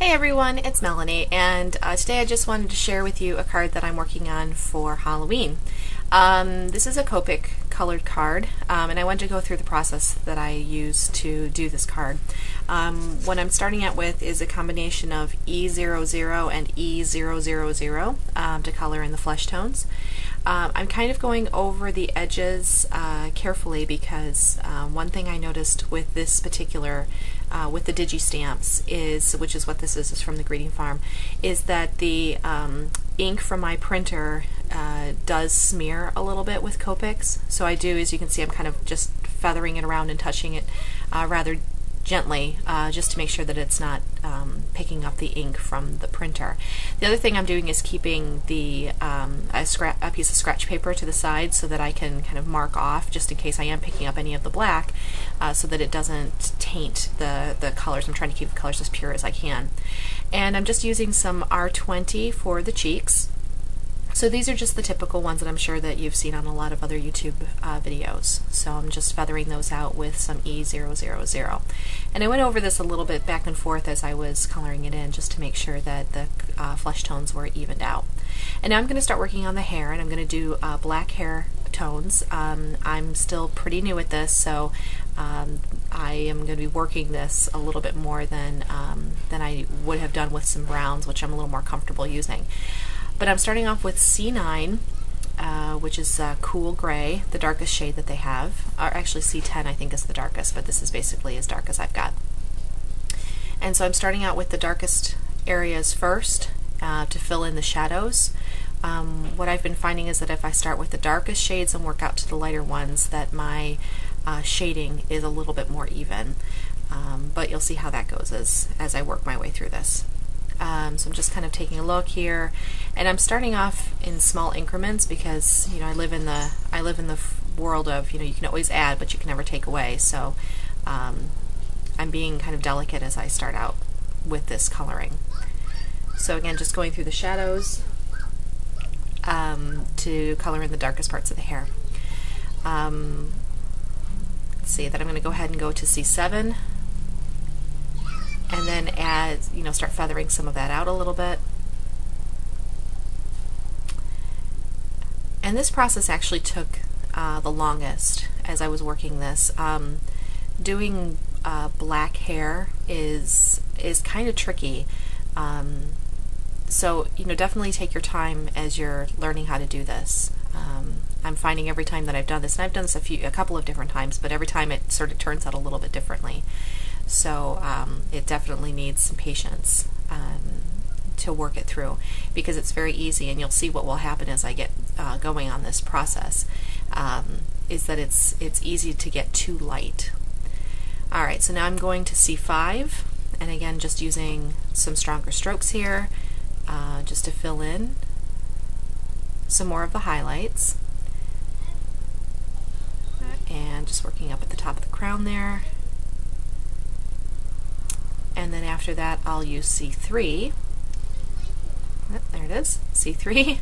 Hey everyone, it's Melanie, and today I just wanted to share with you a card that I'm working on for Halloween. This is a Copic colored card, and I wanted to go through the process that I use to do this card. What I'm starting out with is a combination of E00 and E000 to color in the flesh tones. I'm kind of going over the edges carefully because one thing I noticed with this particular with the Digi stamps is, which is what this is from the Greeting Farm, is that the ink from my printer does smear a little bit with Copics. So I do, as you can see, I'm kind of just feathering it around and touching it rather gently just to make sure that it's not picking up the ink from the printer. The other thing I'm doing is keeping the a piece of scratch paper to the side so that I can kind of mark off just in case I am picking up any of the black so that it doesn't taint the colors. I'm trying to keep the colors as pure as I can. And I'm just using some R20 for the cheeks. So these are just the typical ones that I'm sure that you've seen on a lot of other YouTube videos. So I'm just feathering those out with some E000. And I went over this a little bit back and forth as I was coloring it in just to make sure that the flesh tones were evened out. And now I'm going to start working on the hair, and I'm going to do black hair tones. I'm still pretty new at this, so I am going to be working this a little bit more than I would have done with some browns, which I'm a little more comfortable using. But I'm starting off with C9, which is cool gray, the darkest shade that they have. Or actually C10 I think is the darkest, but this is basically as dark as I've got. And so I'm starting out with the darkest areas first to fill in the shadows. What I've been finding is that if I start with the darkest shades and work out to the lighter ones, that my shading is a little bit more even. But you'll see how that goes as I work my way through this. So I'm just kind of taking a look here, and I'm starting off in small increments because I live in the world of you can always add but you can never take away. So I'm being kind of delicate as I start out with this coloring. So again, just going through the shadows to color in the darkest parts of the hair. Let's see that I'm going to go ahead and go to C7. And then add, start feathering some of that out a little bit. And this process actually took the longest as I was working this. Doing black hair is kind of tricky. So definitely take your time as you're learning how to do this. I'm finding every time that I've done this, and I've done this a couple of different times, but every time it sort of turns out a little bit differently. So it definitely needs some patience to work it through, because it's very easy, and you'll see what will happen as I get going on this process, is that it's easy to get too light. Alright, so now I'm going to C5, and again just using some stronger strokes here just to fill in some more of the highlights, and just working up at the top of the crown there. And then after that I'll use C3. Oh, there it is, C3.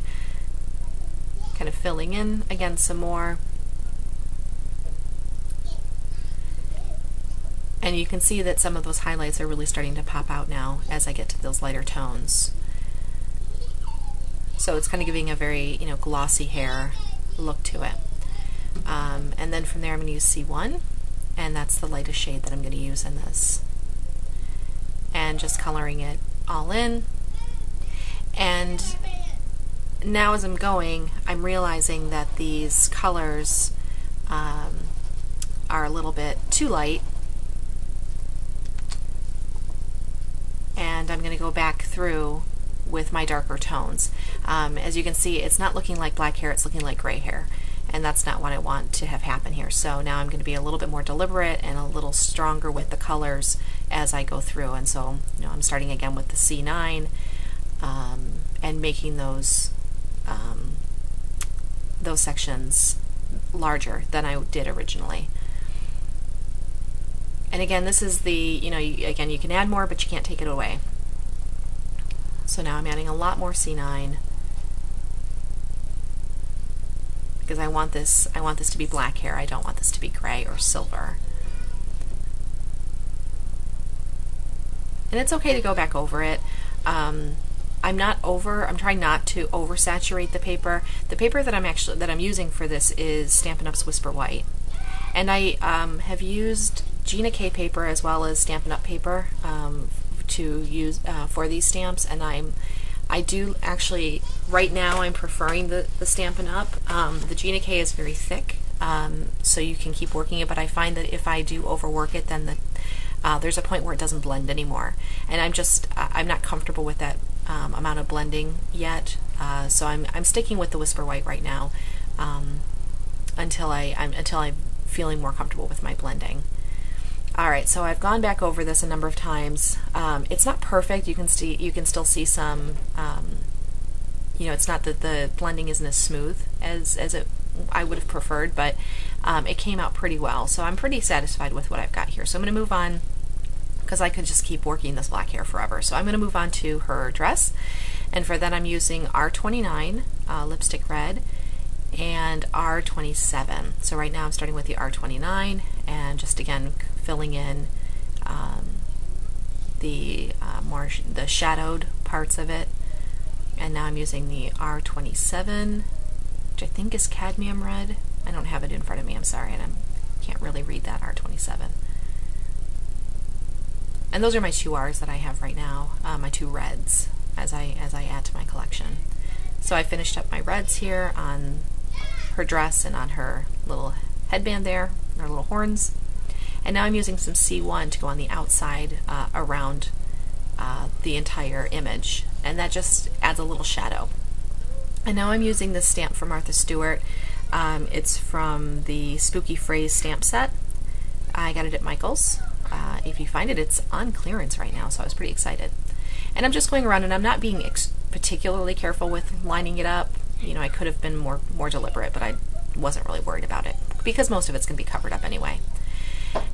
Kind of filling in again some more. And you can see that some of those highlights are really starting to pop out now as I get to those lighter tones. So it's kind of giving a very glossy hair look to it. And then from there I'm going to use C1, and that's the lightest shade that I'm going to use in this. And just coloring it all in. And now as I'm going, I'm realizing that these colors are a little bit too light, and I'm going to go back through with my darker tones. As you can see, it's not looking like black hair, it's looking like gray hair, and that's not what I want to have happen here. So now I'm going to be a little bit more deliberate and a little stronger with the colors as I go through. And so I'm starting again with the C9 and making those sections larger than I did originally. And again, this is the again, you can add more but you can't take it away. So now I'm adding a lot more C9 because I want this to be black hair. I don't want this to be gray or silver. And it's okay to go back over it. I'm trying not to oversaturate the paper. The paper that I'm using for this is Stampin' Up's Whisper White. And I have used Gina K paper as well as Stampin' Up paper to use for these stamps, and I do actually, right now I'm preferring the Stampin' Up. The Gina K is very thick, so you can keep working it, but I find that if I do overwork it, then there's a point where it doesn't blend anymore. And I'm not comfortable with that amount of blending yet, so I'm sticking with the Whisper White right now until I'm feeling more comfortable with my blending. Alright, so I've gone back over this a number of times. It's not perfect. You can still see some, it's not that the blending isn't as smooth as I would have preferred, but it came out pretty well. So I'm pretty satisfied with what I've got here. So I'm going to move on, because I could just keep working this black hair forever. So I'm going to move on to her dress, and for that I'm using R29 lipstick red and R27. So right now I'm starting with the R29 and just again filling in the shadowed parts of it. And now I'm using the R27, which I think is cadmium red. I don't have it in front of me, I'm sorry, and I can't really read that R27. And those are my two R's that I have right now, my two reds, as I add to my collection. So I finished up my reds here on her dress and on her little headband there, her little horns. And now I'm using some C1 to go on the outside around the entire image, and that just adds a little shadow. And now I'm using this stamp from Martha Stewart. It's from the Spooky Phrase stamp set. I got it at Michael's. If you find it, it's on clearance right now, so I was pretty excited. And I'm just going around, and I'm not being particularly careful with lining it up. You know, I could have been more deliberate, but I wasn't really worried about it, because most of it's going to be covered up anyway.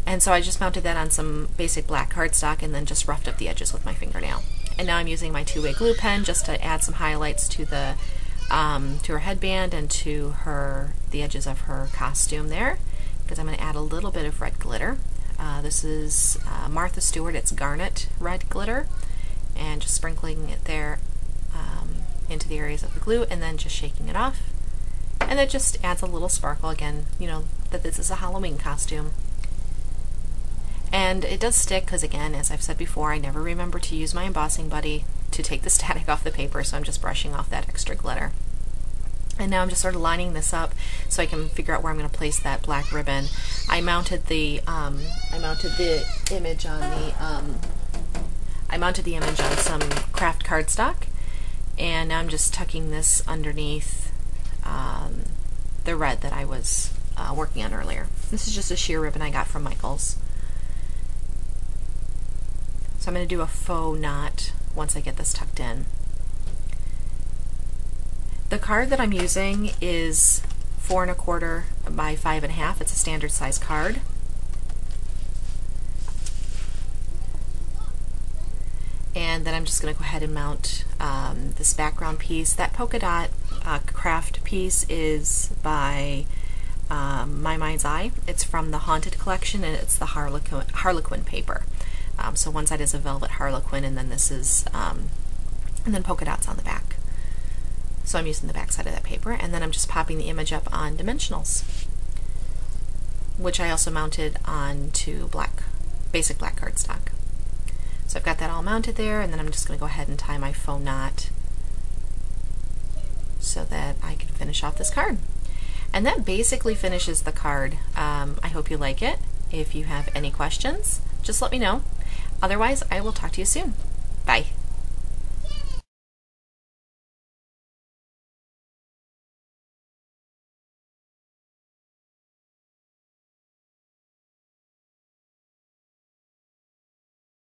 And so I just mounted that on some basic black cardstock and then just roughed up the edges with my fingernail. And now I'm using my two-way glue pen just to add some highlights to the to her headband and to the edges of her costume there, because I'm going to add a little bit of red glitter. This is Martha Stewart, it's Garnet red glitter, and just sprinkling it there into the areas of the glue and then just shaking it off. And that just adds a little sparkle, again, you know, that this is a Halloween costume. And it does stick because, again, as I've said before, I never remember to use my embossing buddy to take the static off the paper, so I'm just brushing off that extra glitter. And now I'm just sort of lining this up so I can figure out where I'm going to place that black ribbon. I mounted the image on some Kraft cardstock, and now I'm just tucking this underneath the red that I was working on earlier. This is just a sheer ribbon I got from Michael's. So I'm going to do a faux knot once I get this tucked in. The card that I'm using is 4 1/4 by 5 1/2. It's a standard size card. And then I'm just going to go ahead and mount this background piece. That polka dot Kraft piece is by My Mind's Eye. It's from the Haunted collection, and it's the Harlequin paper. So one side is a velvet harlequin, and then this is, and then polka dots on the back. So I'm using the back side of that paper, and then I'm just popping the image up on dimensionals, which I also mounted onto basic black cardstock. So I've got that all mounted there, and then I'm just going to go ahead and tie my faux knot so that I can finish off this card. And that basically finishes the card. I hope you like it. If you have any questions, just let me know. Otherwise, I will talk to you soon. Bye.